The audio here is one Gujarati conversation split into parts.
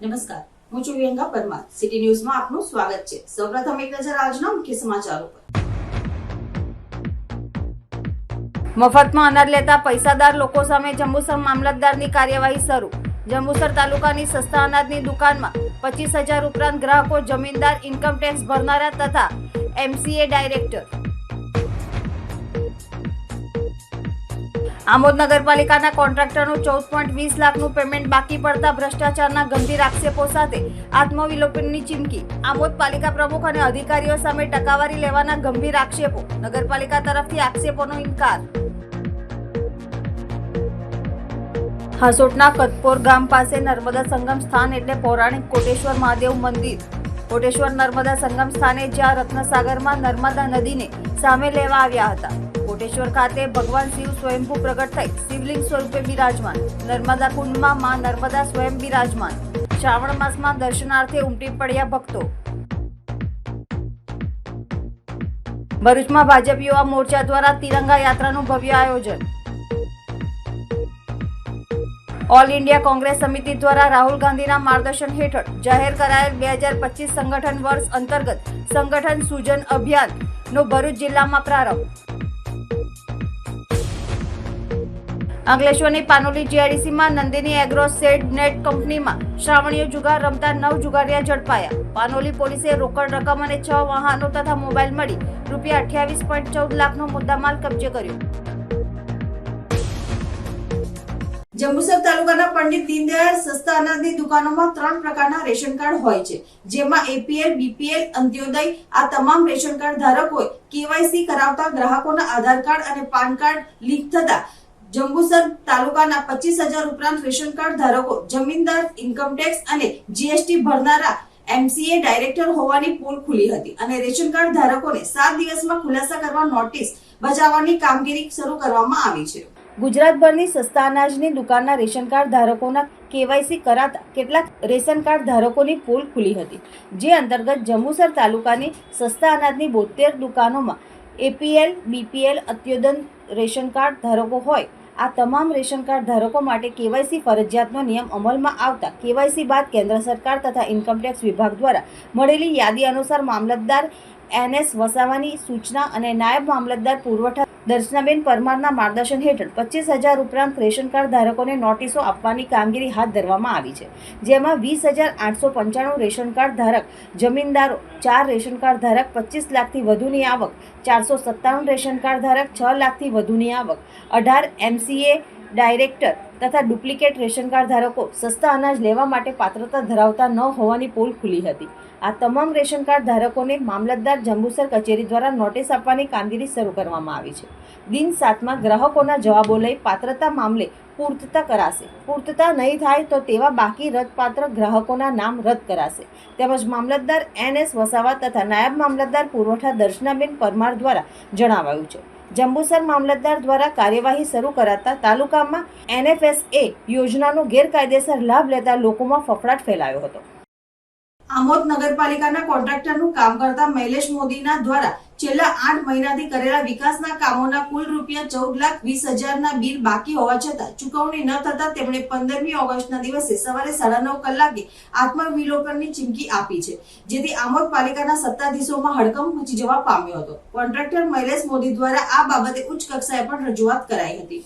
નમસ્કાર, હું છું વિહંગા પરમાર. સિટી ન્યૂઝમાં આપનું સ્વાગત છે. સૌપ્રથમ એક નજર આજના મુખ્ય સમાચારો પર. મફતમાં અનાજ લેતા પૈસાદાર લોકો સામે જંબુસર મામલતદારની કાર્યવાહી શરૂ. જંબુસર તાલુકાની સસ્તા અનાજની દુકાનમાં 25,000 ઉપરાંત ગ્રાહકો, જમીનદાર, ઇન્કમ ટેક્સ ભરનારા તથા MCA ડાયરેક્ટર. આમોદ નગરપાલિકાના કોન્ટ્રાક્ટરનું 14.20 લાખનું પેમેન્ટ બાકી પડતા ભ્રષ્ટાચારના ગંભીર આક્ષેપો સાથે આત્મવિલોપનની ચીમકી. આમોદ પાલિકા પ્રમુખ અને અધિકારીઓ સામે ટકાવારી લેવાના ગંભીર આક્ષેપો. નગરપાલિકા તરફથી આક્ષેપોનો ઇનકાર. હાસોટના કતપોર ગામ પાસે નર્મદા સંગમ સ્થાન એટલે પૌરાણિક કોટેશ્વર મહાદેવ મંદિર. કોટેશ્વર નર્મદા સંગમ સ્થાને જ્યાં રત્નસાગરમાં નર્મદા નદીને સામે લેવા આવ્યા હતા. કોટેશ્વર ખાતે ભગવાન શિવ સ્વયંભૂ પ્રગટ થઈ શિવલિંગ સ્વરૂપે બિરાજમાન. નર્મદા કુંડમાં માં નર્મદા સ્વયં બિરાજમાન. શ્રાવણ માસમાં દર્શનાર્થે ઉમટી પડ્યા ભક્તો. ભરૂચમાં ભાજપ યુવા મોરચા દ્વારા તિરંગા યાત્રાનું ભવ્ય આયોજન. ઓલ ઇન્ડિયા કોંગ્રેસ સમિતિ દ્વારા રાહુલ ગાંધીના માર્ગદર્શન હેઠળ જાહેર કરાયેલ 2025 સંગઠન વર્ષ અંતર્ગત સંગઠન સૂજન અભિયાનનો ભરૂચ જિલ્લામાં પ્રારંભ. અંકલેશ્વરની પાનોલી GIDCમાં નંદિની એગ્રો સેડ નેટ કંપનીમાં શ્રાવણીય જુગાર રમતા 9 જુગારિયા ઝડપાયા. પાનોલી પોલીસે રોકડ રકમ અને 6 વાહનો તથા મોબાઈલ મળી ₹28.14 લાખનો મુદ્દામાલ કબજે કર્યો. જંબુસર તાલુકાના પંડિત દીનદયાળ સસ્તા અનાજની દુકાનોમાં 3 પ્રકારના રેશન કાર્ડ હોય છે, જેમાં APL, BPL, અંત્યોદય. આ તમામ રેશન કાર્ડ ધારકોએ KYC કરાવતા ગ્રાહકોના આધાર કાર્ડ અને પાન કાર્ડ લિંક થતા જંબુસર તાલુકાના 25,000 ઉપરાંત રેશન કાર્ડ ધારકો, જમીનદાર, ઇન્કમ ટેક્સ અને GST ભરનારા MCA ડાયરેક્ટર હોવાની પોલ ખુલી હતી અને રેશન કાર્ડ ધારકોને 7 દિવસમાં ખુલાસા કરવા નોટિસ બજાવવાની કામગીરી શરૂ કરવામાં આવી છે. ગુજરાતભરની સસ્તા અનાજની દુકાનના રેશન કાર્ડ ધારકોના KYC કરાતા કેટલાક રેશન કાર્ડ ધારકોની પોલ ખુલી હતી, જે અંતર્ગત જંબુસર તાલુકાની સસ્તા અનાજની 72 દુકાનોમાં APL, BPL, અત્યોદન રેશન કાર્ડ ધારકો હોય. આ તમામ રેશન કાર્ડ ધારકો માટે KYC ફરજિયાતનો નિયમ અમલમાં આવતા KYC બાદ કેન્દ્ર સરકાર તથા ઇન્કમટેક્સ વિભાગ દ્વારા મળેલી યાદી અનુસાર મામલતદાર NS વસાવાની સૂચના અને નાયબ મામલતદાર પુરવઠા દર્શનાબેન પરમારના માર્ગદર્શન હેઠળ 25,000 ઉપરાંત રેશન કાર્ડ ધારકોને નોટિસો આપવાની કામગીરી હાથ ધરવામાં આવી છે, જેમાં 20,895 રેશન કાર્ડ ધારક જમીનદારો, 4 રેશન કાર્ડ ધારક 25 લાખથી વધુની આવક, 497 રેશન કાર્ડ ધારક 6 લાખથી વધુની આવક, 18 MCA ડાયરેક્ટર તથા ડુપ્લિકેટ રેશન કાર્ડ ધારકો સસ્તા અનાજ લેવા માટે પાત્રતા ધરાવતા ન હોવાની પોલ ખુલી હતી. આ તમામ રેશન કાર્ડ ધારકોને મામલતદાર જંબુસર કચેરી દ્વારા નોટિસ આપવાની કામગીરી શરૂ કરવામાં આવી છે. દિન 7માં ગ્રાહકોના જવાબો લઈ પાત્રતા મામલે પૂર્તતા કરાશે. પૂર્તતા નહીં થાય તો તેવા બાકી રદપાત્ર ગ્રાહકોના નામ રદ કરાશે, તેમજ મામલતદાર NS વસાવા તથા નાયબ મામલતદાર પુરવઠા દર્શનાબેન પરમાર દ્વારા જણાવાયું છે. જંબુસર મામલતદાર દ્વારા કાર્યવાહી શરૂ કરાતા તાલુકામાં NFSA યોજનાનો ગેરકાયદેસર લાભ લેતા લોકોમાં ફફડાટ ફેલાયો હતો. આમોદ નગરપાલિકાના કોન્ટ્રાક્ટરનું કામ કરતા મૈલેશ મોદીના દ્વારા છેલ્લા 8 મહિનાથી કરેલા વિકાસના કામોના કુલ ₹14,20,000ના બિલ બાકી હોવા છતાં ચૂકવણી ન થતા તેમણે 15મી ઓગસ્ટના દિવસે સવારે 9:30 કલાકે આત્મવિલોપનની ચીમકી આપી છે, જેથી આમોદ પાલિકાના સત્તાધીશોમાં હડકંપ મચી જવા પામ્યો હતો. કોન્ટ્રાક્ટર મૈલેશ મોદી દ્વારા આ બાબતે ઉચ્ચ કક્ષાએ પણ રજૂઆત કરાઈ હતી.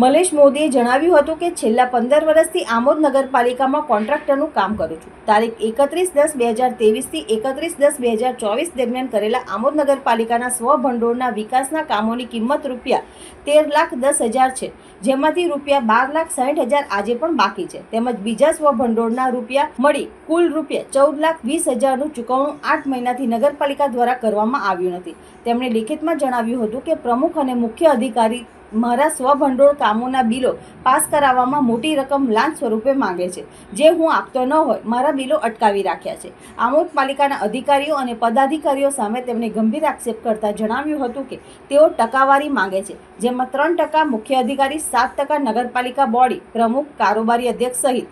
મલેશ મોદીએ જણાવ્યું હતું કે છેલ્લા 15 વર્ષથી આમોદ નગરપાલિકામાં કોન્ટ્રાક્ટરનું કામ કરું છું. તારીખ 31/10/2023 થી 31/10/2024 દરમિયાન કરેલા આમોદ નગરપાલિકાના સ્વભંડોળના વિકાસના કામોની કિંમત ₹13,10,000 છે, જેમાંથી ₹12,60,000 આજે પણ બાકી છે, તેમજ બીજા સ્વભંડોળના રૂપિયા મળી કુલ ₹14,20,000નું ચૂકવણું 8 મહિનાથી નગરપાલિકા દ્વારા કરવામાં આવ્યું નથી. તેમણે લિખિતમાં જણાવ્યું હતું કે પ્રમુખ અને મુખ્ય અધિકારી મારા સ્વભંડોળ કામોના બિલો પાસ કરાવવામાં મોટી રકમ લાંચ સ્વરૂપે માંગે છે, જે હું આપતો ન હોય મારા બિલો અટકાવી રાખ્યા છે. આમોદ પાલિકાના અધિકારીઓ અને પદાધિકારીઓ સામે તેમણે ગંભીર આક્ષેપ કરતા જણાવ્યું હતું કે તેઓ ટકાવારી માંગે છે, જેમાં 3% મુખ્ય અધિકારી, 7% નગરપાલિકા બોડી પ્રમુખ, કારોબારી અધ્યક્ષ સહિત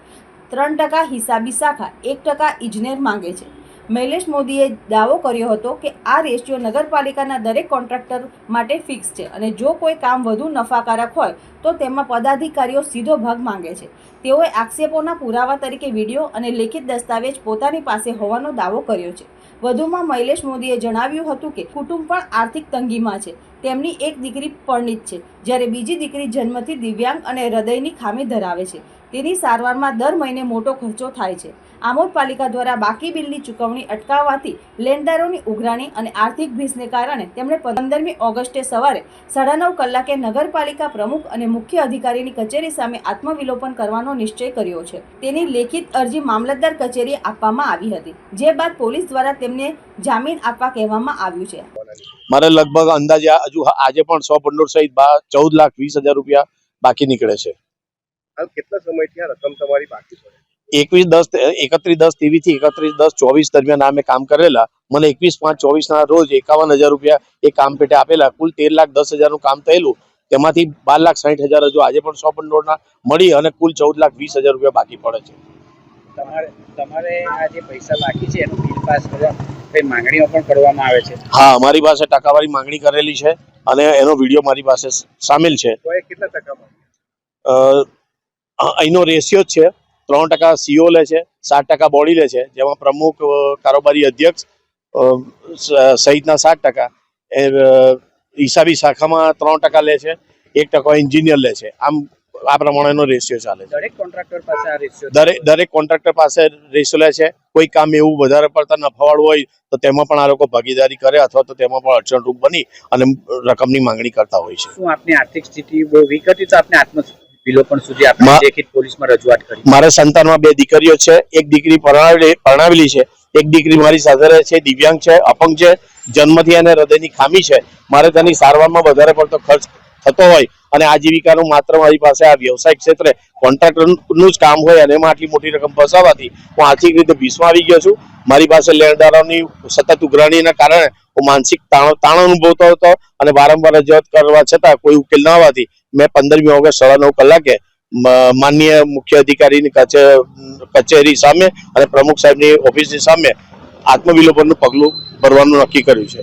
3% હિસાબી શાખા, 1% ઇજનેર માંગે છે. મૈલેશ મોદીએ દાવો કર્યો હતો કે આ રેશિયો નગરપાલિકાના દરેક કોન્ટ્રાક્ટર માટે ફિક્સ છે અને જો કોઈ કામ વધુ નફાકારક હોય તો તેમાં પદાધિકારીઓ સીધો ભાગ માંગે છે. તેઓએ આક્ષેપોના પુરાવા તરીકે વિડીયો અને લેખિત દસ્તાવેજ પોતાની પાસે હોવાનો દાવો કર્યો છે. વધુમાં મૈલેશ મોદીએ જણાવ્યું હતું કે કુટુંબ પણ આર્થિક તંગીમાં છે. તેમની એક દીકરી પરણિત છે, જ્યારે બીજી દીકરી જન્મથી દિવ્યાંગ અને હૃદયની ખામી ધરાવે છે. તેની સારવારમાં દર મહિને મોટો ખર્ચો થાય છે. આમોદ પાલિકા દ્વારા બાકી બિલની ચૂકવણી અટકાવવાથી લેણદારોની ઉઘરાણી અને આર્થિક ભીસને કારણે તેમણે 15મી ઓગસ્ટે સવારે 9:30 કલાકે નગરપાલિકા પ્રમુખ અને મુખ્ય અધિકારીની કચેરી સામે આત્મવિલોપન કરવાનો નિશ્ચય કર્યો છે. તેની લેખિત અરજી મામલતદાર કચેરીએ આપવામાં આવી હતી, જે બાદ પોલીસ દ્વારા તેમને જામીન આપવા કહેવામાં આવ્યું છે. મારે લગભગ અંદાજે હજુ આજે પણ 100 ભંડોળ સહિત 14,20,000 રૂપિયા બાકી નીકળે છે. કેટલા સમયથી આ રકમ તમારી બાકી છે? 31/10/23 થી 31/10/24 દરમિયાન અમે કામ કરેલા. મને 21/5/24 ના રોજ 51,000 રૂપિયા એ કામ પેટે આપેલા. કુલ 13,10,000 નું કામ થયેલું. તેમાંથી 12,60,000 હજુ આજે પણ 100 ભંડોળના મળી અને કુલ 14,20,000 રૂપિયા બાકી પડે છે. તમારે આ જે પૈસા બાકી છે એનું બિલ પાસ કરવા કઈ માંગણીઓ પણ કરવામાં આવે છે? હા, મારી પાસે ટકાવારી માંગણી કરેલી છે અને એનો વિડીયો મારી પાસે સામેલ છે. કેટલા ટકામાં? અહીંનો રેશિયો જ છે 3% સીઓ લે છે, 7% બોડી લે છે, જેમાં પ્રમુખ કારોબારી અધ્યક્ષ સહિતના 7%, હિસાબી શાખામાં 3% લે છે, 1% એન્જિનિયર લે છે. આમ આ પ્રમાણેનો રેશિયો ચાલે છે. દરેક કોન્ટ્રાક્ટર પાસે આ રેશિયો દરેક કોન્ટ્રાક્ટર પાસે રેશિયો લે છે. કોઈ કામ એવું વધારે પડતા નફાવાળું હોય તો તેમાં પણ આ લોકો ભાગીદારી કરે અથવા તો તેમાં પણ અડચણરૂપ બની અને રકમની માંગણી કરતા હોય છે. શું આપની આર્થિક સ્થિતિ બહુ વીક હતી તો આપને આત્મવિલોપન સુધી આપણે લેખિત પોલીસમાં રજૂઆત કરી? મારા સંતાનમાં 2 દીકરીઓ છે. એક દીકરી પરણાવેલી છે, એક દીકરી મારી સાથે રહે છે, દિવ્યાંગ છે, અપંગ છે, જન્મથી એને હૃદયની ખામી છે. મારે તેની સારવારમાં વધારે પડતો ખર્ચ થતો હોય અને આજીવિકાનું માત્ર મારી પાસે આ વ્યવસાયિક ક્ષેત્રે કોન્ટ્રાક્ટરનું જ કામ હોય અને એમાં આટલી મોટી રકમ ફસાવાથી હું આર્થિક રીતે ભીસમાં આવી ગયો છું. મારી પાસે લેણદારોની સતત ઉઘરાણીના કારણે હું માનસિક તાણ અનુભવતો હતો અને વારંવાર રજૂઆત કરવા છતાં કોઈ ઉકેલ ન આવવાથી મેં 15મી ઓગસ્ટ 9:30 કલાકે માનનીય મુખ્ય અધિકારીની કચેરી સામે અને પ્રમુખ સાહેબની ઓફિસની સામે આત્મવિલોપનનું પગલું ભરવાનું નક્કી કર્યું છે.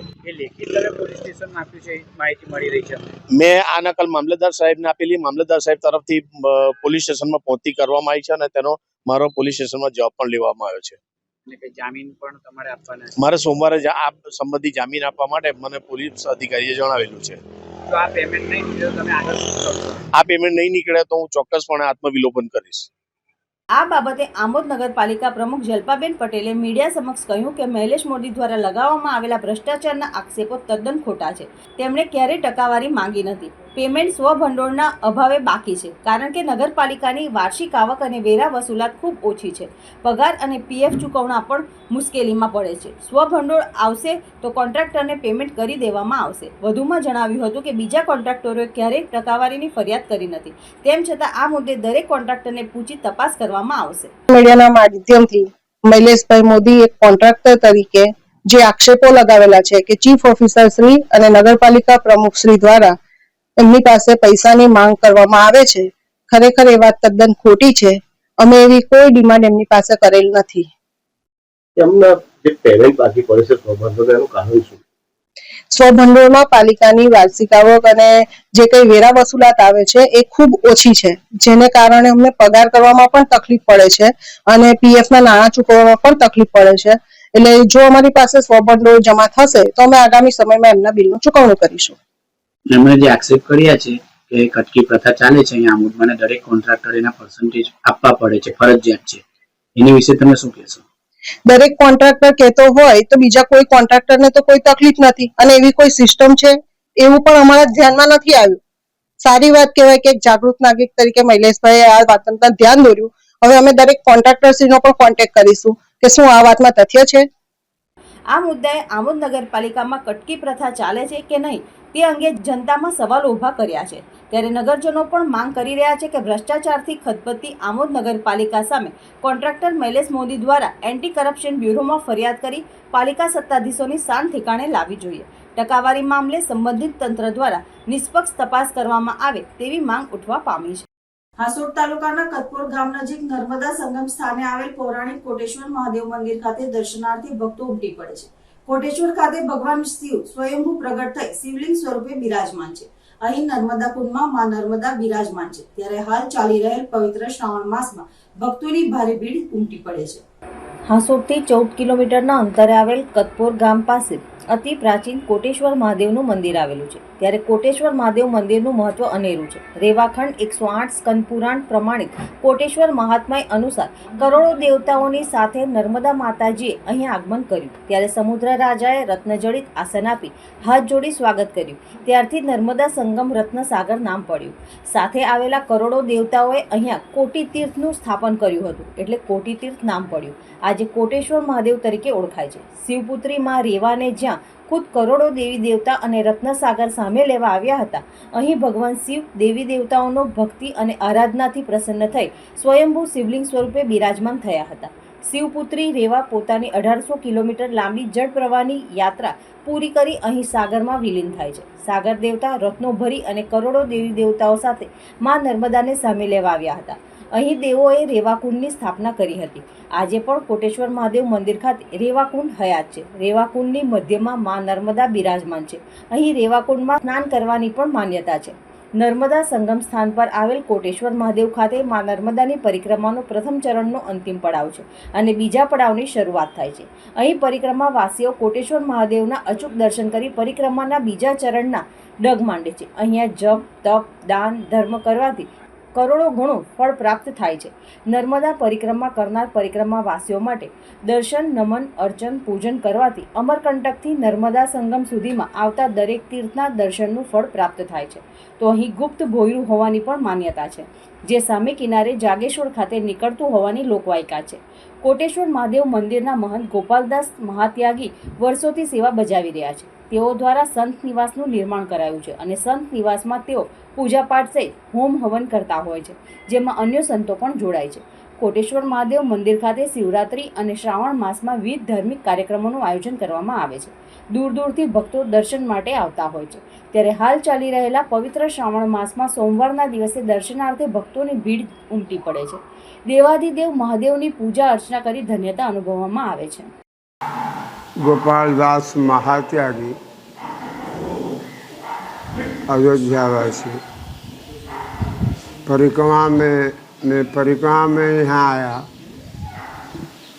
મેં આ નકલ મામલતદાર સાહેબને આપેલી. મામલતદાર સાહેબ તરફથી પોલીસ સ્ટેશનમાં પહોંચતી કરવામાં આવી છે અને તેનો મારો પોલીસ સ્ટેશનમાં જવાબ પણ લેવામાં આવ્યો છે. જામીન પણ તમારે આપવાના છે? મારે સોમવારે આ સંબંધી જામીન આપવા માટે મને પોલીસ અધિકારીએ જણાવેલું છે. તો આ પેમેન્ટ નહીં નીકળે તો તમે આગળ શું કરશો? આ પેમેન્ટ નહીં નીકળે તો હું ચોક્કસપણે આત્મવિલોપન કરીશ. આ બાબતે આમોદ નગરપાલિકા પ્રમુખ જલ્પાબેન પટેલે મીડિયા સમક્ષ કહ્યું કે મૈલેશ મોદી દ્વારા લગાવવામાં આવેલા ભ્રષ્ટાચારના આક્ષેપો તદ્દન ખોટા છે. તેમણે ક્યારેય ટકાવારી માંગી નથી. પેમેન્ટ સ્વભંડોળના અભાવે બાકી છે, કારણ કે નગરપાલિકાની વાર્ષિક આવક અને વેરા વસૂલાત ખૂબ ઓછી છે. પગાર અને પીએફ ચૂકવણા પણ મુશ્કેલીમાં પડે છે. સ્વભંડોળ આવશે તો કોન્ટ્રાક્ટરને પેમેન્ટ કરી દેવામાં આવશે. વધુમાં જણાવ્યું હતું કે બીજા કોન્ટ્રાક્ટરોએ ક્યારેય ટકાવારીની ફરિયાદ કરી નથી. તેમ છતાં આ મુદ્દે દરેક કોન્ટ્રાક્ટરને પૂછી તપાસ કરવામાં આવશે. મીડિયાના માધ્યમથી મૈલેશભાઈ મોદી એક કોન્ટ્રાક્ટર તરીકે જે આક્ષેપો લગાવેલા છે કે ચીફ ઓફિસર શ્રી અને નગરપાલિકા પ્રમુખ શ્રી દ્વારા એમની પાસે પૈસાની માંગ કરવામાં આવે છે, ખરેખર એ વાત તદ્દન ખોટી છે. અમે એવી કોઈ ડિમાન્ડ એમની પાસે કરેલ નથી. એમના જે પેમેન્ટ બાકી પડે છે સ્વભંડોળનું કારણ શું? સ્વભંડોળમાં પાલિકાની વાર્ષિક આવક અને જે કઈ વેરા વસૂલાત આવે છે એ ખૂબ ઓછી છે, જેને કારણે અમને પગાર કરવામાં પણ તકલીફ પડે છે અને પીએફ ના નાણાં ચૂકવવામાં પણ તકલીફ પડે છે. એટલે જો અમારી પાસે સ્વભંડોળ જમા થશે તો અમે આગામી સમયમાં એમના બિલનું ચૂકવણું કરીશું. એમણે જે આક્ષેપ કર્યા છે કે કટકી પ્રથા ચાલે છે અહીંયા આમોદમાં, દરેક કોન્ટ્રાક્ટર એના પર્સન્ટેજ આપવા પડે છે, ફરજિયાત છે, એની વિશે તમે શું કહેશો? દરેક કોન્ટ્રાક્ટર કહેતો હોય તો બીજા કોઈ કોન્ટ્રાક્ટરને તો કોઈ તકલીફ નથી અને એવી કોઈ સિસ્ટમ છે એવું પણ અમારા ધ્યાનમાં નથી આવ્યું. સારી વાત કહેવાય કે એક જાગૃત નાગરિક તરીકે મૈલેશભાઈએ આ વાત પર ધ્યાન દોર્યું. હવે અમે દરેક કોન્ટ્રાક્ટરશ્રીનો પણ કોન્ટેક્ટ કરીશું કે શું આ વાતમાં તથ્ય છે. આ મુદ્દાએ આમોદ નગરપાલિકામાં કટકી પ્રથા ચાલે છે કે નહીં તે અંગે જનતામાં સવાલો ઊભા કર્યા છે. ત્યારે નગરજનો પણ માંગ કરી રહ્યા છે કે ભ્રષ્ટાચારથી ખદબદતી આમોદ નગરપાલિકા સામે કોન્ટ્રાક્ટર મૈલેશ મોદી દ્વારા એન્ટી કરપ્શન બ્યુરોમાં ફરિયાદ કરી પાલિકા સત્તાધીશોની શાન ઠેકાણે લાવવી જોઈએ. ટકાવારી મામલે સંબંધિત તંત્ર દ્વારા નિષ્પક્ષ તપાસ કરવામાં આવે તેવી માંગ ઉઠવા પામી છે. હાસોડ તાલુકાના કતપોર ગામ નજીક નર્મદા સંગમ સ્થાને આવેલ પૌરાણિક કોટેશ્વર મહાદેવ મંદિર ખાતે દર્શનાર્થી ભક્તો ઉમટી પડે છે. કોટેશ્વર ખાતે ભગવાન શિવ સ્વયંભૂ પ્રગટ થઈ શિવલિંગ સ્વરૂપે બિરાજમાન છે. અહીં નર્મદા કુંડમાં માં નર્મદા બિરાજમાન છે, ત્યારે હાલ ચાલી રહેલ પવિત્ર શ્રાવણ માસમાં ભક્તોની ભારે ભીડ ઉમટી પડે છે. હાંસોટથી 14 કિલોમીટરના અંતરે આવેલ કતપોર ગામ પાસે અતિ પ્રાચીન કોટેશ્વર મહાદેવનું મંદિર આવેલું છે. ત્યારે કોટેશ્વર મહાદેવ મંદિરનું મહત્વ અનેરું છે. રેવાખંડ 108 સ્કંદ પુરાણ પ્રમાણિત કોટેશ્વર મહાત્મય અનુસાર કરોડો દેવતાઓની સાથે નર્મદા માતાજીએ અહીં આગમન કર્યું. ત્યારે સમુદ્ર રાજાએ રત્નજડિત આસન આપી હાથ જોડી સ્વાગત કર્યું. ત્યારથી નર્મદા સંગમ રત્નસાગર નામ પડ્યું. સાથે આવેલા કરોડો દેવતાઓએ અહીંયા કોટી તીર્થનું સ્થાપન કર્યું હતું, એટલે કોટી તીર્થ નામ પડ્યું. આજે કોટેશ્વર મહાદેવ તરીકે ઓળખાય છે. શિવપુત્રી માં રેવાને જ્યાં ખુદ કરોડો દેવી દેવતા અને રત્નસાગર સામે લેવા આવ્યા હતા, અહીં ભગવાન શિવ દેવી દેવતાઓનો ભક્તિ અને આરાધનાથી પ્રસન્ન થઈ સ્વયંભૂ શિવલિંગ સ્વરૂપે બિરાજમાન થયા હતા. શિવપુત્રી રેવા પોતાની 1800 કિલોમીટર લાંબી જળ પ્રવાહની યાત્રા પૂરી કરી અહીં સાગરમાં વિલીન થાય છે. સાગર દેવતા રત્નો ભરી અને કરોડો દેવી દેવતાઓ સાથે માં નર્મદાને સામે લેવા આવ્યા હતા. અહીં દેવોએ રેવાકુંડની સ્થાપના કરી હતી. આજે પણ કોટેશ્વર મહાદેવ મંદિર ખાતે રેવાકુંડ હયાત છે. રેવાકુંડની મધ્યમાં માં નર્મદા બિરાજમાન છે. અહીં રેવાકુંડમાં સ્નાન કરવાની પણ માન્યતા છે. નર્મદા સંગમ સ્થાન પર આવેલ કોટેશ્વર મહાદેવ ખાતે માં નર્મદાની પરિક્રમાનો પ્રથમ ચરણનો અંતિમ પડાવ છે અને બીજા પડાવની શરૂઆત થાય છે. અહીં પરિક્રમાવાસીઓ કોટેશ્વર મહાદેવના અચૂક દર્શન કરી પરિક્રમાના બીજા ચરણના ડગ માંડે છે. અહીંયા જપ, તપ, દાન, ધર્મ કરવાથી કરોડો ગણું ફળ પ્રાપ્ત થાય છે. નર્મદા પરિક્રમા કરનાર પરિક્રમાવાસીઓ માટે દર્શન, નમન, અર્ચન, પૂજન કરવાથી અમરકંટકથી નર્મદા સંગમ સુધીમાં આવતા દરેક તીર્થના દર્શનનું ફળ પ્રાપ્ત થાય છે. તો અહીં ગુપ્ત ભોયરું હોવાની પણ માન્યતા છે, જે સામે કિનારે જાગેશ્વર ખાતે નીકળતું હોવાની લોકવાયકા છે. કોટેશ્વર મહાદેવ મંદિરના મહંત ગોપાલદાસ મહાત્યાગી વર્ષોથી સેવા બજાવી રહ્યા છે. તેઓ દ્વારા સંત નિવાસનું નિર્માણ કરાયું છે અને સંત નિવાસમાં તેઓ પૂજાપાઠ સહિત હોમ હવન કરતા હોય છે, જેમાં અન્ય સંતો પણ જોડાય છે. કોટેશ્વર મહાદેવ મંદિર ખાતે શિવરાત્રી અને શ્રાવણ માસમાં વિવિધ ધાર્મિક કાર્યક્રમોનું આયોજન કરવામાં આવે છે. દૂર દૂરથી ભક્તો દર્શન માટે આવતા હોય છે. ત્યારે હાલ ચાલી રહેલા પવિત્ર શ્રાવણ માસમાં સોમવારના દિવસે દર્શનાર્થે ભક્તોની ભીડ ઉમટી પડે છે. દેવાધિદેવ મહાદેવની પૂજા અર્ચના કરી ધન્યતા અનુભવવામાં આવે છે. गोपालदास महात्यागी अयोध्यावासी परिक्रमा में यहाँ आया,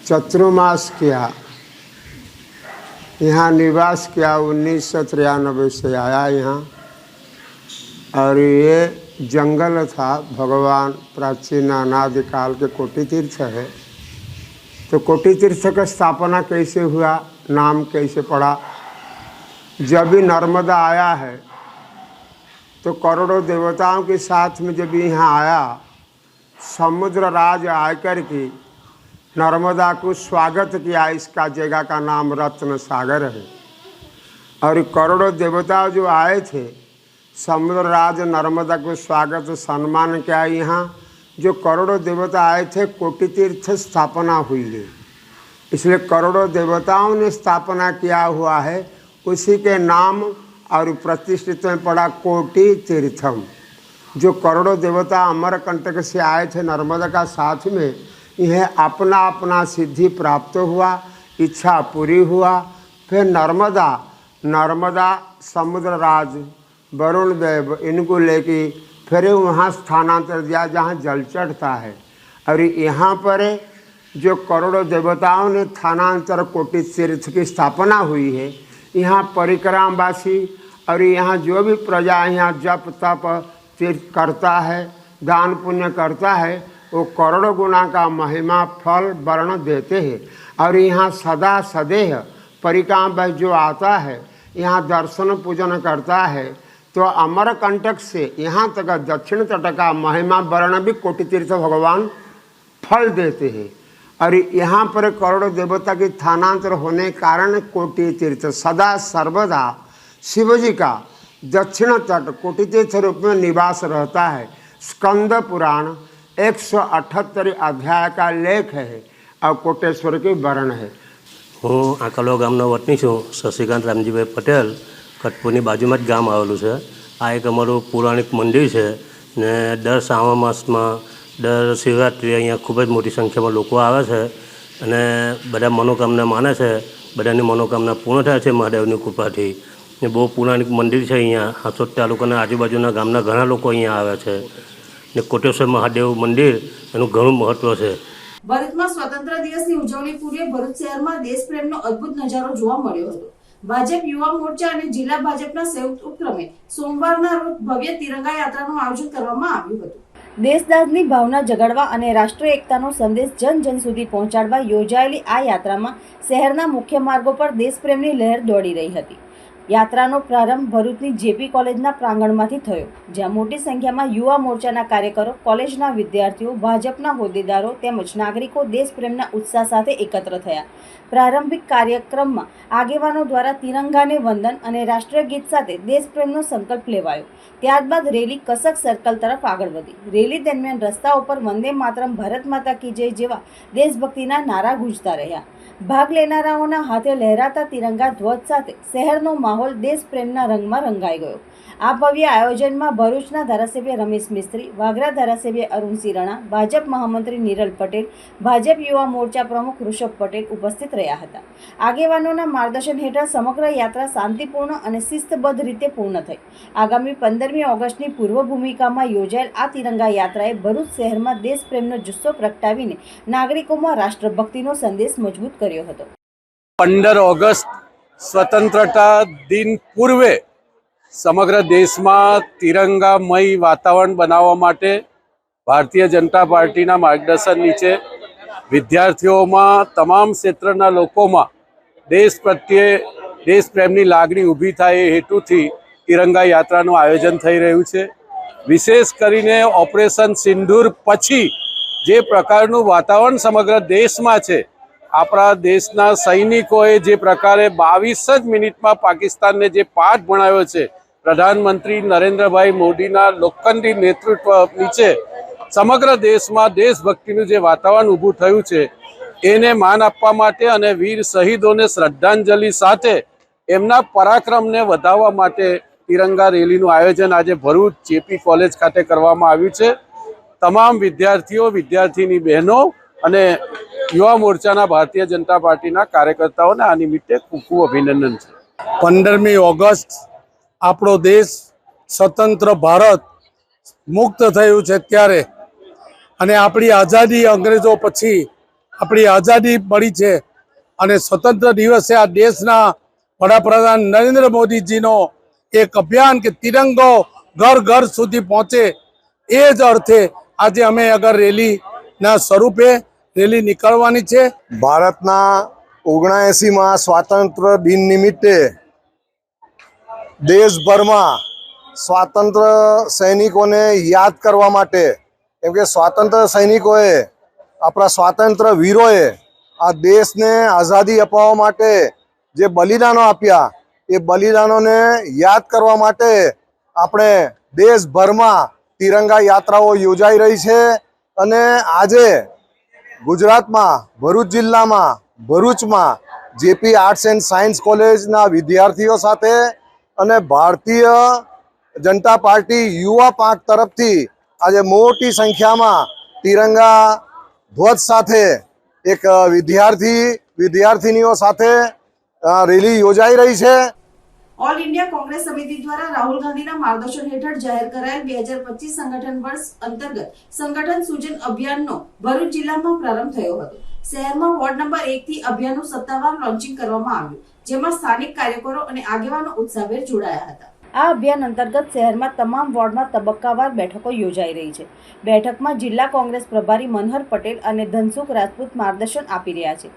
चतुर्मास किया, यहाँ निवास किया. 1993 से आया यहाँ, और ये जंगल था. भगवान प्राचीन अनादिकाल के कोटि तीर्थ है. तो कोटि तीर्थ का स्थापना कैसे हुआ, नाम कैसे पड़ा? जब भी नर्मदा आया है तो करोड़ों देवताओं के साथ में जब यहाँ आया, समुद्र राज आकर के नर्मदा को स्वागत किया. इसका जगह का नाम रत्न सागर है. और करोड़ों देवता जो आए थे, समुद्र राज नर्मदा को स्वागत सम्मान किया. यहाँ जो करोड़ों देवता आए थे, कोटि तीर्थ स्थापना हुई है, इसलिए करोड़ों देवताओं ने स्थापना किया हुआ है. उसी के नाम और प्रतिष्ठित में पड़ा कोटि तीर्थम. जो करोड़ों देवता अमरकंटक से आए थे नर्मदा का साथ में, यह अपना अपना सिद्धि प्राप्त हुआ, इच्छा पूरी हुआ. फिर नर्मदा समुद्र राज वरुण देव इनको लेके फिर वहाँ स्थानांतर दिया जहाँ जल चढ़ता है. और यहाँ पर जो करोड़ों देवताओं ने स्थानांतर कोटि तीर्थ की स्थापना हुई है. यहाँ परिक्रमावासी और यहाँ जो भी प्रजा यहाँ जप तप तीर्थ करता है, दान पुण्य करता है, वो करोड़ों गुना का महिमा फल वर्ण देते हैं. और यहाँ सदा सदैव परिक्रमावासी जो आता है, यहाँ दर्शन पूजन करता है, तो अमरकंटक से यहाँ तक दक्षिण तट का महिमा वर्ण भी कोटि तीर्थ भगवान फल देते हैं. और यहाँ पर करोड़ों देवता के स्थानांतर होने के कारण कोटि तीर्थ सदा सर्वदा शिवजी का दक्षिण तट कोटि तीर्थ रूप में निवास रहता है. स्कंद पुराण 178 अध्याय का लेख है और कोटेश्वर के वर्ण है. હું આંકલો ગામનો વતની છું, શશિકાંત રામજીભાઈ પટેલ. કટપુરની બાજુમાં જ ગામ આવેલું છે. આ એક અમારું પૌરાણિક મંદિર છે ને દર શ્રાવણ માસમાં દર શિવરાત્રિએ અહીંયા ખૂબ જ મોટી સંખ્યામાં લોકો આવે છે અને બધા મનોકામના માને છે. બધાની મનોકામના પૂર્ણ થાય છે મહાદેવની કૃપાથી. ને બહુ પૌરાણિક મંદિર છે અહીંયા. હાંસોદ તાલુકાના આજુબાજુના ગામના ઘણા લોકો અહીંયા આવે છે. ને કોટેશ્વર મહાદેવ મંદિર એનું ઘણું મહત્ત્વ છે. ભરૂચમાં સ્વતંત્ર દિવસની ઉજવણી પૂર્વે ભરૂચ શહેરમાં દેશપ્રેમનો અદ્ભુત નજારો જોવા મળ્યો હતો. ભાજપ યુવા મોરચા અને જિલ્લા ભાજપના સંયુક્ત ઉપક્રમે સોમવારના રોજ ભવ્ય તિરંગા યાત્રાનું આયોજન કરવામાં આવ્યું હતું. દેશદાસની ભાવના જગાડવા અને રાષ્ટ્રીય એકતાનો સંદેશ જન જન સુધી પહોંચાડવા યોજાયેલી આ યાત્રામાં શહેરના મુખ્ય માર્ગો પર દેશપ્રેમની લહેર દોડી રહી હતી. યાત્રાનો પ્રારંભ ભરૂચની જેપી કોલેજના પ્રાંગણમાંથી થયો, જ્યાં મોટી સંખ્યામાં યુવા મોરચાના કાર્યકરો, કોલેજના વિદ્યાર્થીઓ, ભાજપના હોદ્દેદારો તેમજ નાગરિકો દેશપ્રેમના ઉત્સાહ સાથે એકત્ર થયા. પ્રારંભિક કાર્યક્રમમાં આગેવાનો દ્વારા તિરંગાને વંદન અને રાષ્ટ્રીય ગીત સાથે દેશપ્રેમનો સંકલ્પ લેવાયો. ત્યારબાદ રેલી કસક સર્કલ તરફ આગળ વધી. રેલી દરમિયાન રસ્તા ઉપર વંદે માતરમ, ભારત માતા કી જય જેવા દેશભક્તિના નારા ગુંજતા રહ્યા. ભાગ લેનારાઓના હાથે લહેરાતા તિરંગા ધ્વજ સાથે શહેરનો માહોલ દેશપ્રેમના રંગમાં રંગાઈ ગયો. આ ભવ્ય આયોજનમાં ભરૂચના ધારાસભ્ય રમેશ મિસ્ત્રી, વાગરા ધારાસભ્ય અરુણસિંહ રણા, ભાજપ મહામંત્રી નિરલ પટેલ, ભાજપ યુવા મોરચા પ્રમુખ ઋષભ પટેલ ઉપસ્થિત રહ્યા હતા. આગેવાનોના માર્ગદર્શન હેઠળ સમગ્ર યાત્રા શાંતિપૂર્ણ અને શિસ્તબદ્ધ રીતે પૂર્ણ થઈ. આગામી 15મી ઓગસ્ટની પૂર્વ ભૂમિકામાં યોજાયેલ આ તિરંગા યાત્રાએ ભરૂચ શહેરમાં દેશપ્રેમનો જુસ્સો પ્રગટાવીને નાગરિકોમાં રાષ્ટ્રભક્તિનો સંદેશ મજબૂત કર્યો હતો. 15 ઓગસ્ટ સ્વતંત્રતા દિન પૂર્વે સમગ્ર દેશમાં તિરંગામય વાતાવરણ બનાવવા માટે ભારતીય જનતા પાર્ટીના માર્ગદર્શન નીચે વિદ્યાર્થીઓમાં, તમામ ક્ષેત્રના લોકોમાં દેશ પ્રત્યે દેશપ્રેમની લાગણી ઊભી થાય એ હેતુથી તિરંગા યાત્રાનું આયોજન થઈ રહ્યું છે. વિશેષ કરીને ઓપરેશન સિંદૂર પછી જે પ્રકારનું વાતાવરણ સમગ્ર દેશમાં છે, આપણા દેશના સૈનિકોએ જે પ્રકારે 22 જ મિનિટમાં પાકિસ્તાનને જે પાઠ ભણાવ્યો છે, પ્રધાનમંત્રી નરેન્દ્રભાઈ મોદીના લોખંડી નેતૃત્વ નીચે સમગ્ર દેશમાં દેશભક્તિનું જે વાતાવરણ ઊભું થયું છે, એને માન આપવા માટે અને વીર શહીદોને શ્રદ્ધાંજલિ સાથે એમના પરાક્રમને વધારવા માટે તિરંગા રેલીનું આયોજન આજે ભરૂચ જેપી કોલેજ ખાતે કરવામાં આવ્યું છે. તમામ વિદ્યાર્થીઓ, વિદ્યાર્થીની બહેનો અને યુવા મોરચાના ભારતીય જનતા પાર્ટીના કાર્યકર્તાઓને આ નિમિત્તે ખૂબ ખૂબ અભિનંદન છે. 15મી ઓગસ્ટ આપણો દેશ સ્વતંત્ર ભારત મુક્ત થયું છે ત્યારે, અને આપણી આઝાદી અંગ્રેજો પછી આપણી આઝાદી મળી છે, અને સ્વતંત્ર દિવસે આ દેશના વડાપ્રધાન નરેન્દ્ર મોદીજીનો એક અભિયાન કે તિરંગો ઘર ઘર સુધી પહોંચે, એ જ અર્થે આજે અમે અગર રેલીના સ્વરૂપે રેલી નીકળવાની છે. ભારતના 79માં સ્વાતંત્ર્ય દિન નિમિત્તે દેશભરમાં સ્વાતંત્ર્ય સૈનિકોને યાદ કરવા માટે, કેમ કે સ્વાતંત્ર્ય સૈનિકોએ, આપણા સ્વાતંત્ર્ય વીરોએ આ દેશને આઝાદી અપાવવા માટે જે બલિદાનો આપ્યા, એ બલિદાનોને યાદ કરવા માટે આપણે દેશભરમાં તિરંગા યાત્રાઓ યોજાઈ રહી છે. અને આજે ગુજરાતમાં ભરૂચ જિલ્લામાં ભરૂચમાં જેપી આર્ટ્સ એન્ડ સાયન્સ કોલેજના વિદ્યાર્થીઓ સાથે અને ભારતીય જનતા પાર્ટી યુવા પાંખ તરફથી આજે મોટી સંખ્યામાં તિરંગા ધ્વજ સાથે એક વિદ્યાર્થીનીઓ સાથે રેલી યોજાઈ રહી છે. ઓલ ઇન્ડિયા કોંગ્રેસ સમિતિ દ્વારા રાહુલ ગાંધીના માર્ગદર્શન હેઠળ જાહેર કરાયેલ 2025 સંગઠન વર્ષ અંતર્ગત સંગઠન સૂચન અભિયાનનો ભરૂચ જિલ્લામાં પ્રારંભ થયો હતો. શહેરમાં વોર્ડ નંબર 1 થી અભિયાનનું સત્તાવાર લોન્ચિંગ કરવામાં આવ્યું, જેમાં સ્થાનિક કાર્યકરો અને આગેવાનો ઉત્સાહભેર જોડાયા હતા. આ અભિયાન અંતર્ગત શહેરમાં તમામ વોર્ડમાં તબક્કાવાર બેઠકો યોજાઈ રહી છે. બેઠકમાં જિલ્લા કોંગ્રેસ પ્રભારી મનહર પટેલ અને ધનસુખ રાજપૂત માર્ગદર્શન આપી રહ્યા છે.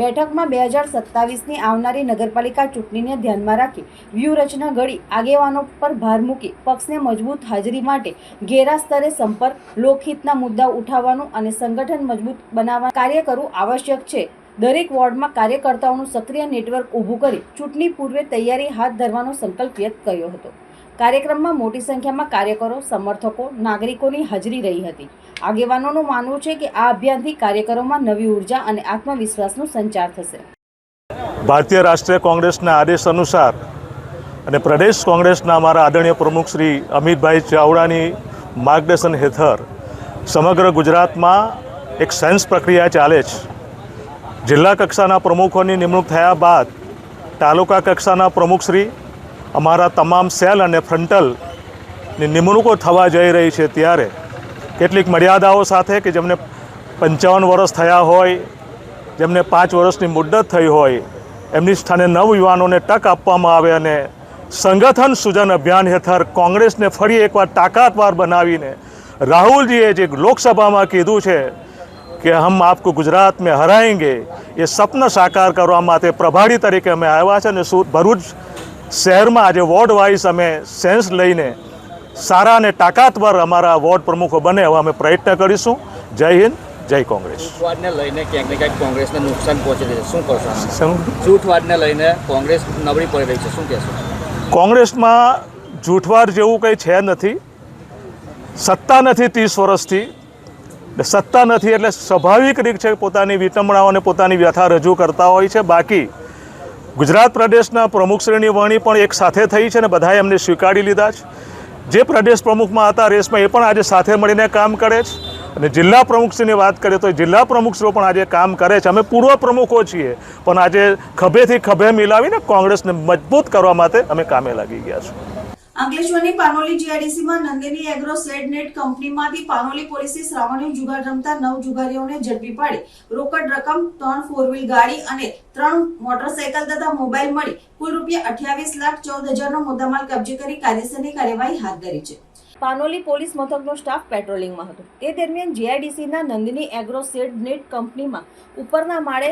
બેઠકમાં 2027ની આવનારી નગરપાલિકા ચૂંટણીને ધ્યાનમાં રાખી વ્યૂહરચના ઘડી આગેવાનો પર ભાર મૂકી પક્ષને મજબૂત હાજરી માટે ઘેરા સ્તરે સંપર્ક, લોકહિતના મુદ્દાઓ ઉઠાવવાનું અને સંગઠન મજબૂત બનાવવા કાર્ય કરવું આવશ્યક છે. દરેક વોર્ડમાં કાર્યકર્તાઓનું સક્રિય નેટવર્ક ઊભું કરી ચૂંટણી પૂર્વે તૈયારી હાથ ધરવાનો સંકલ્પ વ્યક્ત કર્યો હતો. કાર્યક્રમમાં મોટી સંખ્યામાં કાર્યકરો, સમર્થકો, નાગરિકોની હાજરી રહી હતી. આગેવાનોનું માનવું છે કે આ અભિયાનથી કાર્યકરોમાં નવી ઉર્જા અને આત્મવિશ્વાસનો સંચાર થશે. ભારતીય રાષ્ટ્રીય કોંગ્રેસના આદેશ અનુસાર અને પ્રદેશ કોંગ્રેસના અમારા આદરણીય પ્રમુખ શ્રી અમિતભાઈ ચાવડાની માર્ગદર્શન હેઠળ સમગ્ર ગુજરાતમાં એક સેન્સ પ્રક્રિયા ચાલે છે. જિલ્લા કક્ષાના પ્રમુખોની નિમણૂક થયા બાદ તાલુકા કક્ષાના પ્રમુખશ્રી અમારા તમામ સેલ અને ફ્રન્ટલની નિમણૂકો થવા જઈ રહી છે, ત્યારે કેટલીક મર્યાદાઓ સાથે કે જેમને 55 વર્ષ થયા હોય, જેમને 5 વર્ષની મુદ્દત થઈ હોય, એમની સ્થાને નવયુવાનોને તક આપવામાં આવે અને સંગઠન સૂજન અભિયાન હેઠળ કોંગ્રેસને ફરી એકવાર તાકાતવાર બનાવીને રાહુલજીએ જે લોકસભામાં કીધું છે કે હમ આપકો ગુજરાત में હરાएंगे, એ સપના સાકાર કરવા માટે પ્રભારી તરીકે અમે આવ્યા છે અને ભરૂચ શહેરમાં આજે વોર્ડ વાઇઝ અમે સેન્સ લઈને સારા અને તાકાતવાર અમારા વોર્ડ પ્રમુખો બને એવા અમે પ્રયત્ન કરીશું. જય હિન્દ, જય કોંગ્રેસ. જૂથવાદને લઈને ક્યાંક ને ક્યાંક કોંગ્રેસને નુકસાન પહોંચી રહ્યું છે, શું કરશો? શું? જૂથવાદને લઈને કોંગ્રેસ નબળી પડી રહી છે, શું કહેશો? કોંગ્રેસમાં જૂથવાદ જેવું કંઈ છે નથી. સત્તા નથી 30 વર્ષથી, સત્તા નથી એટલે સ્વાભાવિક રીત છે પોતાની વિટંબણાઓને પોતાની વ્યથા રજૂ કરતા હોય છે. બાકી ગુજરાત પ્રદેશના પ્રમુખશ્રીની વરણી પણ એક સાથે થઈ છે અને બધાએ એમને સ્વીકારી લીધા છે. જે પ્રદેશ પ્રમુખમાં હતા રેસમાં, એ પણ આજે સાથે મળીને કામ કરે છે. અને જિલ્લા પ્રમુખશ્રીની વાત કરીએ તો જિલ્લા પ્રમુખશ્રીઓ પણ આજે કામ કરે છે. અમે પૂર્વ પ્રમુખો છીએ, પણ આજે ખભેથી ખભે મિલાવીને કોંગ્રેસને મજબૂત કરવા માટે અમે કામે લાગી ગયા છીએ. અંકલેશ્વરની પાનોલી જીઆઈડીસીમાં નંદિની એગ્રો સેડ નેટ કંપનીમાંથી પાનોલી પોલીસે શ્રાવણી જુગાર રમતા 9 જુગારીઓને ઝડપી પાડી રોકડ રકમ, 3 4 ગાડી અને 3 મોટરસાયકલ તથા મોબાઈલ મળી કુલ રૂપિયા 28,14,000 નો મુદ્દામાલ કબજે કરી કાયદેસરની કાર્યવાહી હાથ ધરી છે. પાનોલી પોલીસ મથકનો સ્ટાફ પેટ્રોલિંગમાં હતો. તે દરમિયાન જીઆઈડીસીના નંદિની એગ્રો સેડ નેટ કંપનીમાં ઉપરના માળે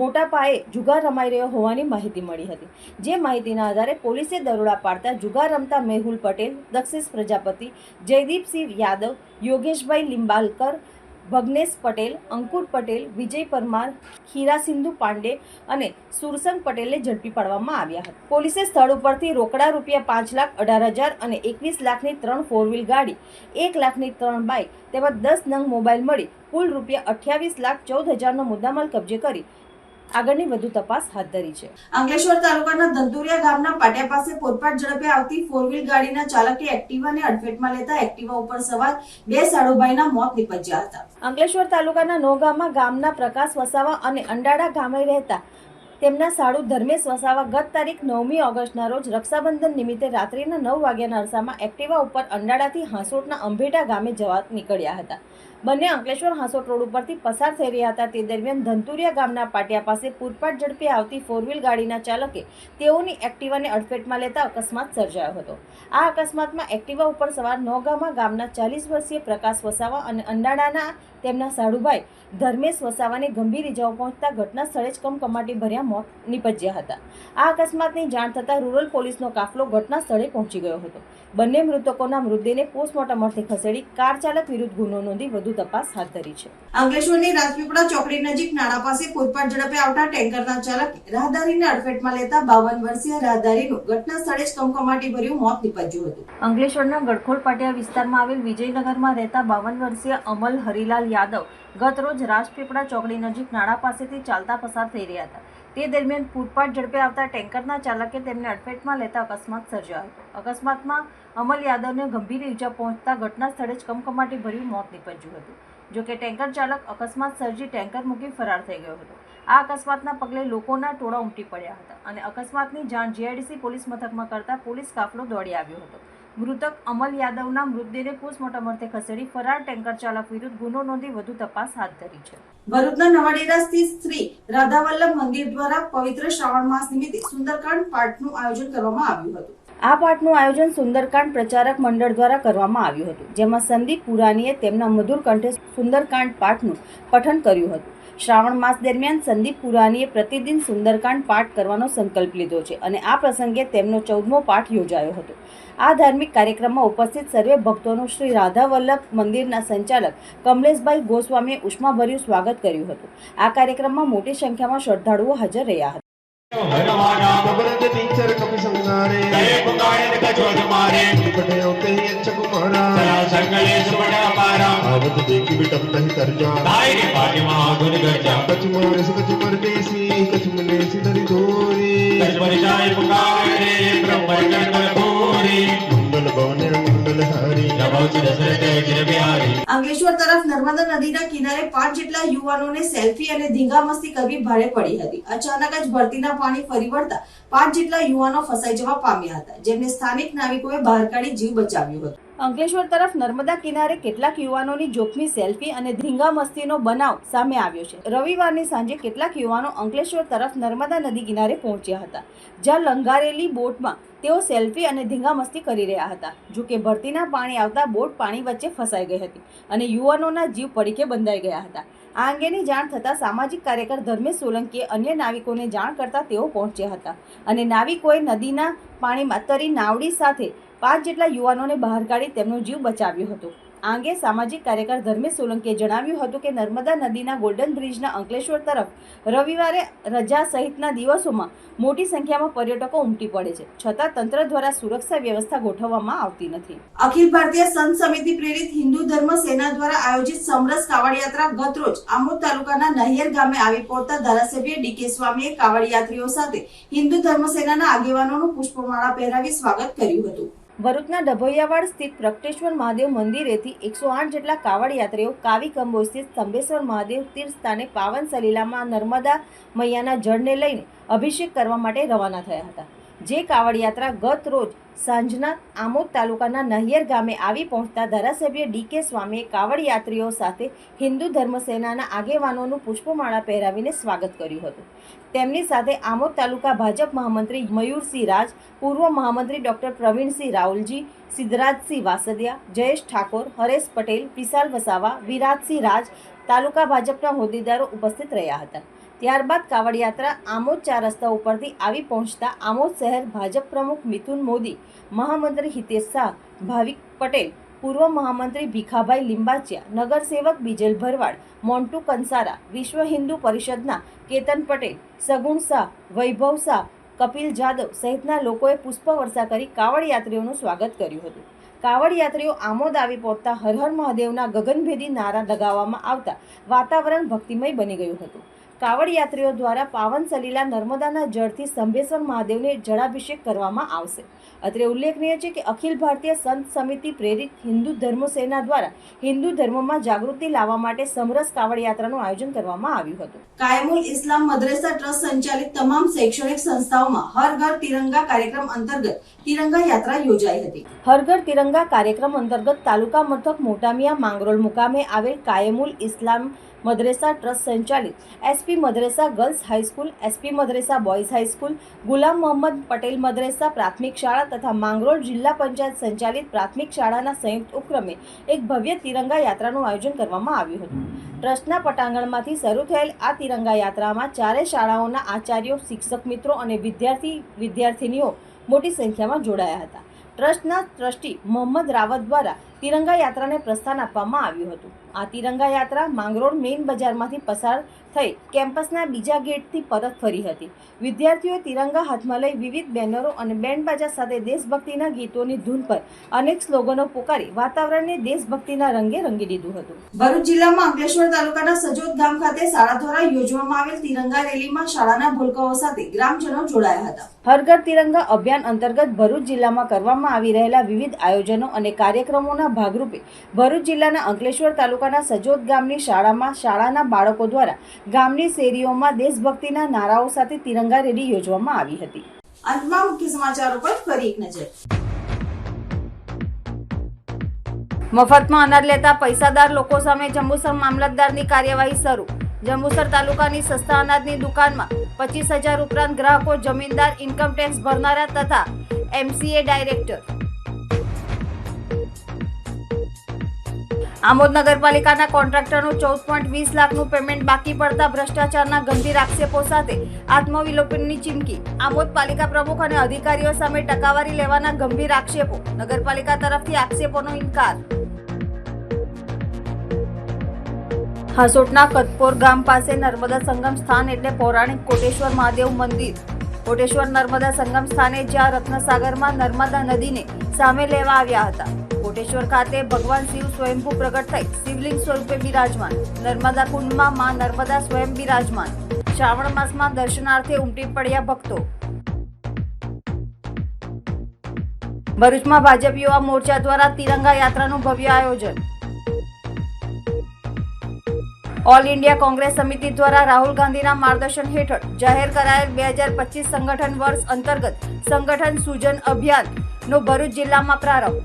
મોટા પાયે જુગાર રમાઈ રહ્યો હોવાની માહિતી મળી હતી. જે માહિતીના આધારે પોલીસે દરોડા પાડતા જુગાર રમતા મેહુલ પટેલ, દક્ષિશ પ્રજાપતિ, જયદીપસિંહ યાદવ, યોગેશભાઈ લિંબાલકર, ભગ્નેશ પટેલ, અંકુર પટેલ, વિજય પરમાર, હીરાસિંધુ પાંડે અને સુરસંગ પટેલને ઝડપી પાડવામાં આવ્યા હતા. પોલીસે સ્થળ ઉપરથી રોકડા રૂપિયા 5,18,000 અને 21 લાખની 3 4 ગાડી, 1 લાખની 3 બાઇક તેમજ 10 નંગ મોબાઈલ મળી કુલ રૂપિયા 28,14,000 નો મુદ્દામાલ કબજે કરી આગળની વધુ તપાસ હાથ ધરી છે. અંકલેશ્વર તાલુકાના ધંતુરિયા ગામના પાટિયા પાસે પોતપાટ ઝડપે આવતી 4 ગાડીના ચાલકે એક્ટિવાને અડફેટમાં લેતા એક્ટિવા ઉપર સવાર 2 સાડુભાઈના મોત નીપજ્યા હતા. અંકલેશ્વર તાલુકાના નોગામા ગામના પ્રકાશ વસાવા અને અંડાડા ગામે રહેતા તેમના સાડુ ધર્મેશ વસાવા ગત તારીખ 9મી ઓગસ્ટના રોજ રક્ષાબંધન નિમિત્તે રાત્રિના 9 વાગ્યાના અરસામાં એક્ટિવા ઉપર અંડાડાથી હાંસોટના અંભેટા ગામે જવા નીકળ્યા હતા. બંને અંકલેશ્વર હાંસોટ રોડ ઉપરથી પસાર થઈ રહ્યા હતા. તે દરમિયાન ધંતુરિયા ગામના પાટિયા પાસે પૂરપાટ ઝડપે આવતી 4 ગાડીના ચાલકે તેઓની એક્ટિવાને અડફેટમાં લેતા અકસ્માત સર્જાયો હતો. આ અકસ્માતમાં એક્ટિવા ઉપર સવાર નોગામા ગામના 40 વર્ષીય પ્રકાશ વસાવા અને અંડાડાના તેમના સાડુભાઈ ધર્મેશ વસાવાને ગંભીર ઇજાઓ પહોંચતા ઘટના સ્થળે જ કમકમાટી ભર્યા મોત નીપજ્યા હતા. આ અકસ્માતની જાણ થતાં રૂરલ પોલીસનો કાફલો ઘટના સ્થળે પહોંચી ગયો હતો. બંને મૃતકોના મૃતદેહને પોસ્ટમોર્ટમ અર્થે ખસેડી કાર ચાલક વિરુદ્ધ ગુનો નોંધી વધુ તપાસ હાથ ધરી છે. અંકલેશ્વરની રાજપીપળા ચોકડી નજીક નાળા પાસે પૂરપાટ ઝડપે આવતા ટેન્કરના ચાલકે રાહદારીને અડફેટમાં લેતા 52 વર્ષીય રાહદારીનું ઘટના સ્થળે જ કમકમાટી ભર્યું મોત નીપજ્યું હતું. અંકલેશ્વરના ગડખોલ પાટિયા વિસ્તારમાં આવેલ વિજયનગરમાં રહેતા 52 વર્ષીય અમલ હરિલાલ યાદવ ગત રોજ રાજપીપળા ચોકડી નજીક નાળા પાસેથી ચાલતા પસાર થઈ રહ્યા હતા. તે દરમિયાન પૂરપાટ ઝડપે આવતા ટેન્કરના ચાલકે તેમને અડફેટમાં લેતા અકસ્માત સર્જાયો હતો. અકસ્માતમાં અમલ યાદવને ગંભીર ઈજા પહોંચતા ઘટના સ્થળે જ કમકમાટી ભર્યું મોત નીપજ્યું હતું. જોકે ટેન્કર ચાલક અકસ્માત સર્જી ટેન્કર મૂકી ફરાર થઈ ગયો હતો. આ અકસ્માતના પગલે લોકોના ટોળા ઉમટી પડ્યા હતા અને અકસ્માતની જાણ જીઆઈડીસી પોલીસ મથકમાં કરતા પોલીસ કાફલો દોડી આવ્યો હતો. મૃતક અમલ યાદવના મૃતદેહને પોસ્ટમોર્ટમ અર્થે ખસેડી ફરાર ટેન્કર ચાલક વિરુદ્ધ ગુનો નોંધી વધુ તપાસ હાથ ધરી છે. ભરૂચના નવાડેરા સ્થિત શ્રી રાધાવલ્લભ મંદિર દ્વારા પવિત્ર શ્રાવણ માસ નિમિત્તે સુંદરકાંડ પાઠનું આયોજન કરવામાં આવ્યું હતું. આ પાઠનું આયોજન સુંદરકાંડ પ્રચારક મંડળ દ્વારા કરવામાં આવ્યું હતું, જેમાં સંદીપ પુરાણીએ તેમના મધુર કંઠે સુંદરકાંડ પાઠનું પઠન કર્યું હતું. શ્રાવણ માસ દરમિયાન સંદીપ પુરાણીએ પ્રતિદિન સુંદરકાંડ પાઠ કરવાનો સંકલ્પ લીધો છે અને આ પ્રસંગે તેમનો 14મો પાઠ યોજાયો હતો. આ ધાર્મિક કાર્યક્રમમાં ઉપસ્થિત સર્વે ભક્તોનું શ્રી રાધાવલ્લભ મંદિરના સંચાલક કમલેશભાઈ ગોસ્વામીએ ઉષ્માભર્યું સ્વાગત કર્યું હતું. આ કાર્યક્રમમાં મોટી સંખ્યામાં શ્રદ્ધાળુઓ હાજર રહ્યા હતા. મંગલ ભવને મંગલ હારી અંકલેશ્વર તરફ નર્મદા નદીના કિનારે 5 જેટલા યુવાનોને સેલ્ફી અને ધીંગામસ્તી કરવી ભારે પડી હતી. અચાનક જ ભરતીના પાણી ફરી વળતા 5 જેટલા યુવાનો ફસાઈ જવા પામ્યા હતા, જેમને સ્થાનિક નાવિકોએ બહાર કાઢી જીવ બચાવ્યો હતો. અંકલેશ્વર તરફ નર્મદા કિનારે કેટલાક યુવાનોની જોખમી સેલ્ફી અને ધીંગામસ્તીનો બનાવ સામે આવ્યો છે. રવિવારની સાંજે કેટલાક યુવાનો અંકલેશ્વર તરફ નર્મદા નદી કિનારે પહોંચ્યા હતા, જ્યાં લંગારેલી બોટમાં તેઓ સેલ્ફી અને ધીંગામસ્તી કરી રહ્યા હતા. જો કે ભરતીના પાણી આવતા બોટ પાણી વચ્ચે ફસાઈ ગઈ હતી અને યુવાનોના જીવ પડીકે બંધાઈ ગયા હતા. આ અંગેની જાણ થતાં સામાજિક કાર્યકર ધર્મેશ સોલંકીએ અન્ય નાવિકોને જાણ કરતા તેઓ પહોંચ્યા હતા અને નાવિકોએ નદીના પાણીમાં તરી નાવડી સાથે 5 જેટલા યુવાનોને બહાર કાઢી તેમનો જીવ બચાવ્યો હતો. આ અંગે સામાજિક કાર્યકર ધર્મેશ સોલંકીએ જણાવ્યું હતું કે નર્મદા નદીના ગોલ્ડન બ્રિજના અંકલેશ્વર તરફ રવિવારે રજા સહિતના દિવસોમાં મોટી સંખ્યામાં પર્યટકો ઉમટી પડે છે, છતાં તંત્ર દ્વારા સુરક્ષા વ્યવસ્થા ગોઠવવામાં આવતી નથી. અખિલ ભારતીય સંત સમિતિ પ્રેરિત હિન્દુ ધર્મ સેના દ્વારા આયોજિત સમરસ કાવડ યાત્રા ગત રોજ આમોદ તાલુકાના નહિયર ગામે આવી પહોંચતા ધારાસભ્ય ડીકે સ્વામીએ કાવડ યાત્રીઓ સાથે હિન્દુ ધર્મ સેનાના આગેવાનોનું પુષ્પમાળા પહેરાવી સ્વાગત કર્યું હતું. ભરૂચના ડભોઈયાવાડ સ્થિત પ્રગટેશ્વર મહાદેવ મંદિરેથી 108 જેટલા કાવડ યાત્રીઓ કાવી કંબો સ્થિત સ્તંભેશ્વર મહાદેવ તીર્થ સ્થાને પાવન સલીલામાં નર્મદા મૈયાના જળને લઈને અભિષેક કરવા માટે રવાના થયા હતા. જે કાવડ યાત્રા ગત રોજ સાંજના આમોદ તાલુકાના નહિયર ગામે આવી પહોંચતા ધારાસભ્ય ડીકે સ્વામીએ કાવડ યાત્રીઓ સાથે હિન્દુ ધર્મ સેનાના આગેવાનોનું પુષ્પમાળા પહેરાવીને સ્વાગત કર્યું હતું. તેમની સાથે આમોદ તાલુકા ભાજપ મહામંત્રી મયુરસિંહ રાજ, પૂર્વ મહામંત્રી ડોક્ટર પ્રવીણસિંહ રાઉલજી, સિદ્ધરાજસિંહ વાસદિયા, જયેશ ઠાકોર, હરેશ પટેલ, વિશાલ વસાવા, વિરાજસિંહ રાજ, તાલુકા ભાજપના હોદ્દેદારો ઉપસ્થિત રહ્યા હતા. ત્યારબાદ કાવડ યાત્રા આમોદ 4 રસ્તા ઉપરથી આવી પહોંચતા આમોદ શહેર ભાજપ પ્રમુખ મિથુન મોદી, મહામંત્રી હિતેશ શાહ, ભાવિક પટેલ, પૂર્વ મહામંત્રી ભીખાભાઈ લિંબાચિયા, નગરસેવક બીજલ ભરવાડ, મોન્ટુ કંસારા, વિશ્વ હિન્દુ પરિષદના કેતન પટેલ, સગુણ શાહ, વૈભવ શાહ, કપિલ જાદવ સહિતના લોકોએ પુષ્પવર્ષા કરી કાવડ યાત્રીઓનું સ્વાગત કર્યું હતું. કાવડ યાત્રીઓ આમોદ આવી પહોંચતા હર હર મહાદેવના ગગનભેદી નારા લગાવવામાં આવતા વાતાવરણ ભક્તિમય બની ગયું હતું. કાવડ યાત્રીઓ દ્વારા પાવન સલીલા નર્મદાના જળથી સ્તંભેશ્વર મહાદેવને જળાભિષેક કરવામાં આવશે. અત્રે ઉલ્લેખનીય છે કે અખિલ ભારતીય સંત સમિતિ પ્રેરિત હિન્દુ ધર્મ સેના દ્વારા હિન્દુ ધર્મમાં જાગૃતિ લાવવા માટે સમરસ કાવડ યાત્રાનું આયોજન કરવામાં આવ્યું હતું. કાયમુલ ઇસ્લામ મદ્રેસા ટ્રસ્ટ સંચાલિત તમામ શૈક્ષણિક સંસ્થાઓમાં હર ઘર તિરંગા કાર્યક્રમ અંતર્ગત તિરંગા યાત્રા યોજાઈ હતી. હર ઘર તિરંગા કાર્યક્રમ અંતર્ગત તાલુકા મથક મોટામિયા માંગરોળ મુકામે આવેલ કાયમુલ ઇસ્લામ મદ્રેસા ટ્રસ્ટ સંચાલિત S P Madresa girls high school, S P Madresa boys high school, Gulam Mohammad Patel મદ્રેસા પ્રાથમિક શાળા તથા માંગરોળ જિલ્લા પંચાયત સંચાલિત પ્રાથમિક શાળાના સંયુક્ત ઉપક્રમે એક ભવ્ય તિરંગા યાત્રાનું આયોજન કરવામાં આવ્યું હતું. ટ્રસ્ટના પટાંગણમાંથી શરૂ થયેલ આ તિરંગા યાત્રામાં 4 શાળાઓના આચાર્યો, શિક્ષક મિત્રો અને વિદ્યાર્થીનીઓ મોટી સંખ્યામાં જોડાયા હતા. ટ્રસ્ટના ટ્રસ્ટી મોહમ્મદ રાવત દ્વારા તિરંગા યાત્રાને પ્રસ્થાન આપવામાં આવ્યું હતું. આ તિરંગા યાત્રા માંગરોળ મેઇન બજારમાંથી પસાર થઈ કેમ્પસના બીજા ગેટથી પરત ફરી હતી. વિદ્યાર્થીઓએ તિરંગા હાથમાં લઈ વિવિધ બેનરો અને બેન્ડબાજા સાથે દેશભક્તિના ગીતોની ધૂન પર અનેક સ્લોગનો પોકારી વાતાવરણને દેશભક્તિના રંગે રંગી દીધું હતું. ભરૂચ જિલ્લામાં અંકલેશ્વર તાલુકાના સજોદ ગામ ખાતે શાળા દ્વારા યોજવામાં આવેલ તિરંગા રેલીમાં શાળાના ભૂલકાઓ સાથે ગ્રામજનો જોડાયા હતા. હર ઘર તિરંગા અભિયાન અંતર્ગત ભરૂચ જિલ્લામાં કરવામાં આવી રહેલા વિવિધ આયોજનો અને કાર્યક્રમોના ભાગરૂપે ભરૂચ જિલ્લાના અંકલેશ્વર તાલુકાના સજોદ ગામની શાળામાં શાળાના બાળકો દ્વારા ગામની શેરીઓમાં દેશભક્તિના નારાઓ સાથે તિરંગા રેલી યોજવામાં આવી હતી. અંતમાં મુખ્ય સમાચારો પર ફરી એક નજર. મફતમાં અનાજ લેતા પૈસાદાર લોકો સામે જંબુસર મામલતદારની કાર્યવાહી શરૂ. જંબુસર તાલુકાની સસ્તા અનાજની દુકાનમાં 25,000 ઉપરાંત ગ્રાહકો, જમીનદાર, ઇન્કમ ટેક્સ ભરનારા તથા MCA ડાયરેક્ટર. આમોદ નગરપાલિકાના કોન્ટ્રાક્ટરનું 14.20 લાખનું પેમેન્ટ બાકી પડતા ભ્રષ્ટાચારના ગંભીર આક્ષેપો સાથે આત્મવિલોપનની ચીમકી. આમોદ પાલિકા પ્રમુખ અને અધિકારીઓ સામે ટકાવારી લેવાના ગંભીર આક્ષેપો. નગરપાલિકા તરફથી આક્ષેપોનો ઇનકાર. હાસોટના કતપોર ગામ પાસે નર્મદા સંગમ સ્થાન એટલે પૌરાણિક કોટેશ્વર મહાદેવ મંદિર. કોટેશ્વર નર્મદા સંગમ સ્થાને જ્યાં રત્નસાગરમાં નર્મદા નદીને સામે લેવા આવ્યા હતા. કોટેશ્વર ખાતે ભગવાન શિવ સ્વયંભૂ પ્રગટ થઈ શિવલિંગ સ્વરૂપે બિરાજમાન. નર્મદા કુંડમાં માં નર્મદા સ્વયં બિરાજમાન. શ્રાવણ માસમાં દર્શનાર્થે ઉમટી પડ્યા ભક્તો. ભરૂચમાં ભાજપ યુવા મોરચા દ્વારા તિરંગા યાત્રાનું ભવ્ય આયોજન. ઓલ ઇન્ડિયા કોંગ્રેસ સમિતિ દ્વારા રાહુલ ગાંધીના માર્ગદર્શન હેઠળ જાહેર કરાયેલ 2025 સંગઠન વર્ષ અંતર્ગત સંગઠન સૂજન અભિયાનનો ભરૂચ જિલ્લામાં પ્રારંભ.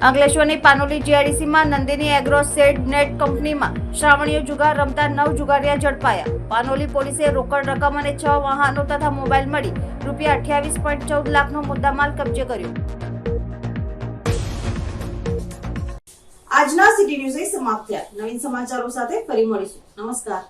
અંકલેશ્વરની પાનોલી જીઆઈડીસીમાં નંદિની એગ્રો સેડ નેટ કંપનીમાં શ્રાવણીય જુગાર રમતા 9 જુગારિયા ઝડપાયા. પાનોલી પોલીસે રોકડ રકમ અને 6 વાહનો તથા મોબાઈલ મળી ₹28.14 લાખનો મુદ્દામાલ કબજે કર્યો. આજના સિટી ન્યૂઝ સમાપ્ત થયા. નવીન સમાચારો સાથે ફરી મળીશું. નમસ્કાર.